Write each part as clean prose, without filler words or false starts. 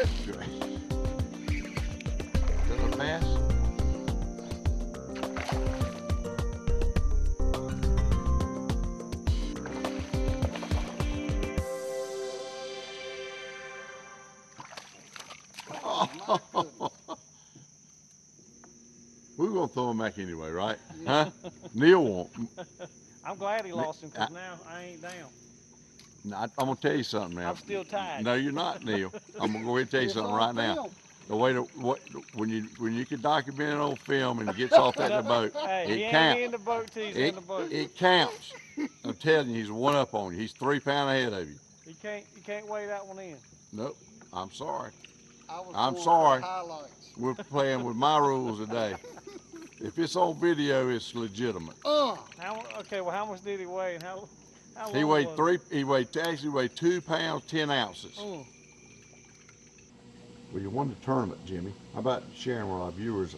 Good grief. Is that a bass? We're gonna throw him back anyway, right? Huh? Neil won't. I'm glad he lost him because now I ain't down. No, I'm gonna tell you something now. I'm still tied. No, you're not, Neil. I'm gonna go ahead and tell you something right now. The way when you can document it on film and he gets off that in the boat, Hey, it he counts. ain't in the boat till he's in the boat. It counts. I'm telling you, he's one up on you. He's 3 pounds ahead of you. You can't weigh that one in. Nope. I'm sorry. I'm sorry. We're playing with my rules today. If it's on video, it's legitimate. Okay, well, how much did he weigh and how long He weighed was it? He weighed 2 pounds 10 ounces. Oh. Well, you won the tournament, Jimmy. How about sharing with our viewers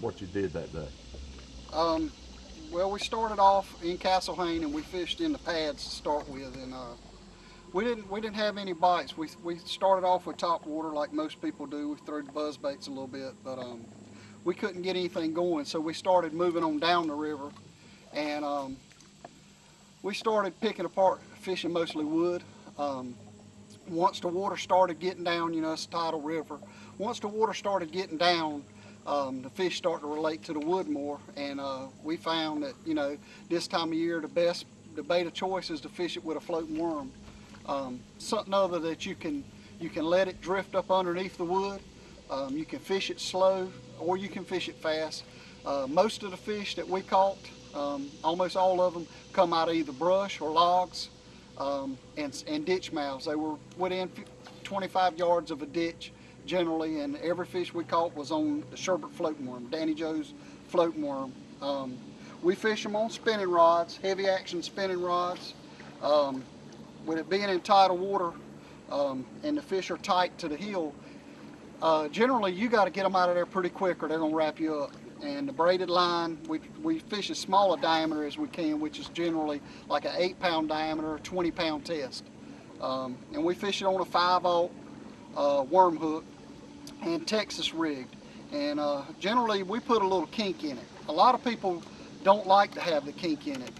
what you did that day? Well, we started off in Castle Hayne and we fished in the pads to start with, and we didn't have any bites. We started off with top water like most people do. We threw the buzz baits a little bit, but we couldn't get anything going, so we started moving on down the river, and we started picking apart fishing mostly wood. Once the water started getting down, you know, it's a tidal river. Once the water started getting down, the fish started to relate to the wood more, and we found that, you know, this time of year the bait of choice is to fish it with a floating worm. Something other that you can let it drift up underneath the wood. You can fish it slow or you can fish it fast. Most of the fish that we caught, almost all of them, come out of either brush or logs and ditch mouths. They were within 25 yards of a ditch generally, and every fish we caught was on the sherbet floating worm, Danny Joe's floating worm. We fish them on spinning rods, heavy action spinning rods. With it being in tidal water and the fish are tight to the heel, generally you got to get them out of there pretty quick or they're going to wrap you up. And the braided line, we fish as small a diameter as we can, which is generally like an 8-pound diameter, 20-pound test. And we fish it on a 5/0 worm hook and Texas rigged. And generally we put a little kink in it. A lot of people don't like to have the kink in it,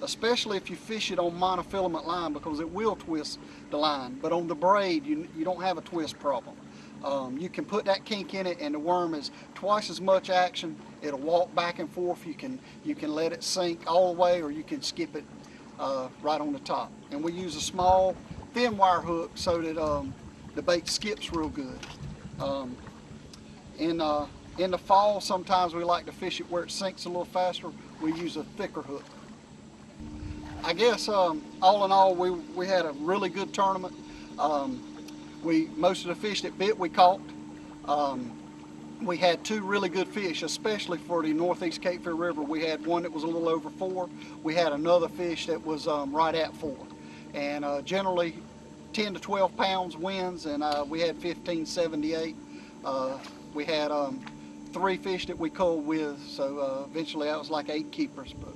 especially if you fish it on monofilament line, because it will twist the line. But on the braid, you don't have a twist problem. You can put that kink in it and the worm is twice as much action. It'll walk back and forth. You can let it sink all the way, or you can skip it right on the top. And we use a small thin wire hook so that the bait skips real good. In the fall, sometimes we like to fish it where it sinks a little faster. We use a thicker hook. I guess all in all, we had a really good tournament. Most of the fish that bit we caught. We had 2 really good fish, especially for the Northeast Cape Fear River. We had one that was a little over 4. We had another fish that was right at 4. And generally 10 to 12 pounds wins, and we had 1578. We had 3 fish that we culled with, so eventually that was like 8 keepers. But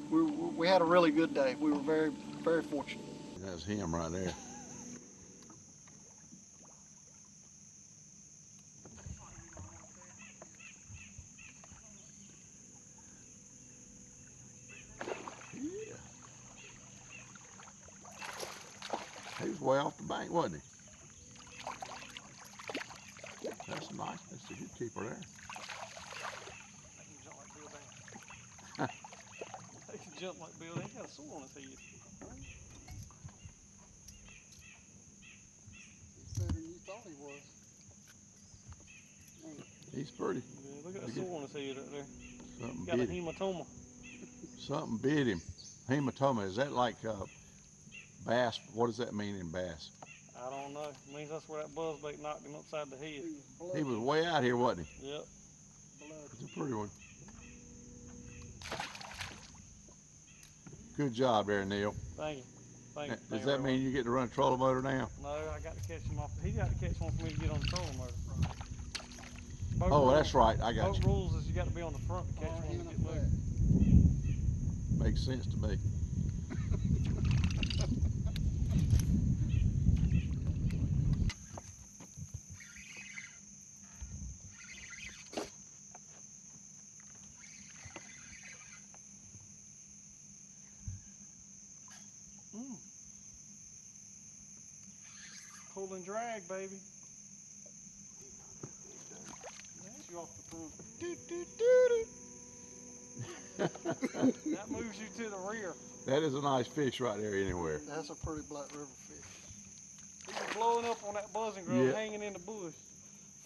we had a really good day. We were very, very fortunate. That's him right there. He was way off the bank, wasn't he? That's nice. That's a good keeper there. He can jump like Bill. He got a sore on his head. He's better than you thought he was. He's pretty. Yeah, look at that sore on his head right there. Something Got a bit him. hematoma. Something bit him. Hematoma, is that like bass? What does that mean in bass? I don't know. It means that's where that buzzbait knocked him upside the head. He was way out here, wasn't he? Yep. It's a pretty one. Good job there, Neil. Thank you. Thank you. Does that mean you get to run a trolling motor now? No, I got to catch him off. He got to catch one for me to get on the trolling motor. Oh, that's right. I got you. Boat rules is you got to be on the front to catch one to get moving. Makes sense to me. Pull and drag, baby. That's you off the pool. That moves you to the rear. That is a nice fish right there anywhere. That's a pretty Black River fish. He was blowing up on that buzzing grove, Yeah. hanging in the bush.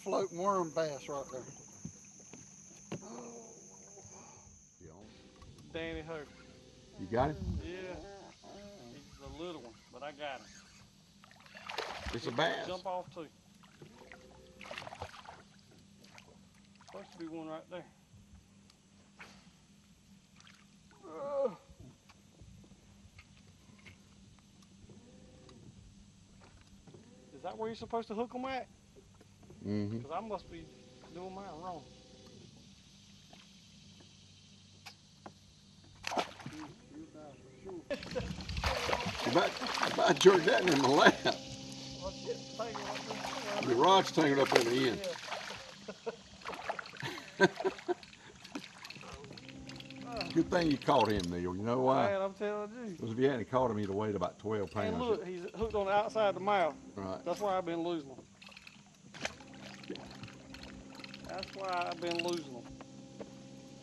Floating worm bass right there. Danny Joe. You got him? Yeah. He's a little one, but I got him. It's a bass. Jump off too. Supposed to be one right there. Is that where you're supposed to hook them at? Mm-hmm. Because I must be doing mine wrong. You might jerk that in the lap. The rod's tangled up in the end. Good thing you caught him, Neil. You know why? Man, I'm telling you. Because if you hadn't caught him, he'd have weighed about 12 pounds. And look, he's hooked on the outside of the mouth. Right. That's why I've been losing them. That's why I've been losing them.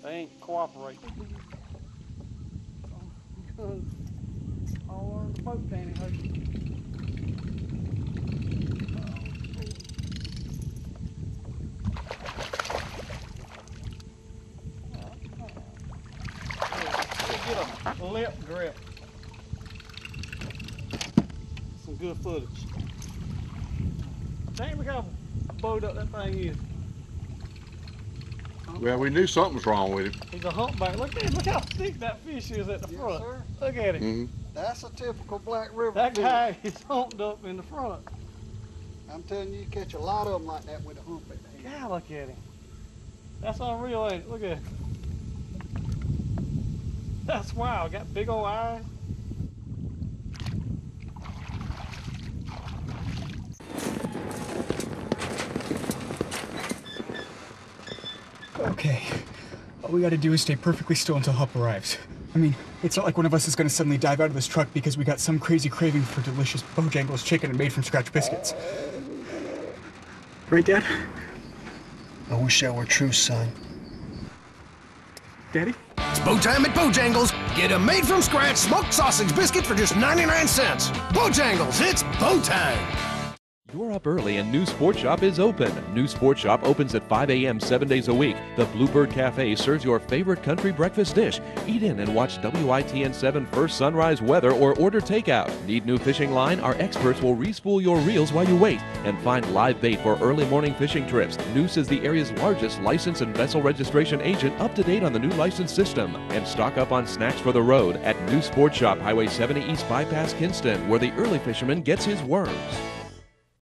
They ain't cooperating. All on the boat, Danny. Get a lip grip. Some good footage. Damn, look how bowed up that thing is. Well, we knew something was wrong with him. He's a humpback. Look at him. Look how thick that fish is at the Yes, front. sir. Look at him. Mm-hmm. That's a typical Black River That fish. guy is humped up in the front. I'm telling you, you catch a lot of them like that with a hump at the end. God, look at him. That's unreal, ain't it? Look at him. That's wild. Got big old eyes. Okay, all we gotta do is stay perfectly still until help arrives. I mean, it's not like one of us is gonna suddenly dive out of this truck because we got some crazy craving for delicious Bojangles chicken and made from scratch biscuits. Right, Dad? I wish that were true, son. Daddy? It's bow time at Bojangles. Get a made from scratch smoked sausage biscuit for just 99 cents. Bojangles, it's bow time. You're up early and New Sport Shop is open. New Sport Shop opens at 5 a.m. 7 days a week. The Bluebird Cafe serves your favorite country breakfast dish. Eat in and watch WITN 7 First Sunrise Weather or order takeout. Need new fishing line? Our experts will respool your reels while you wait. And find live bait for early morning fishing trips. Noose is the area's largest license and vessel registration agent, up to date on the new license system. And stock up on snacks for the road at New Sport Shop, Highway 70 East Bypass, Kinston, where the early fisherman gets his worms.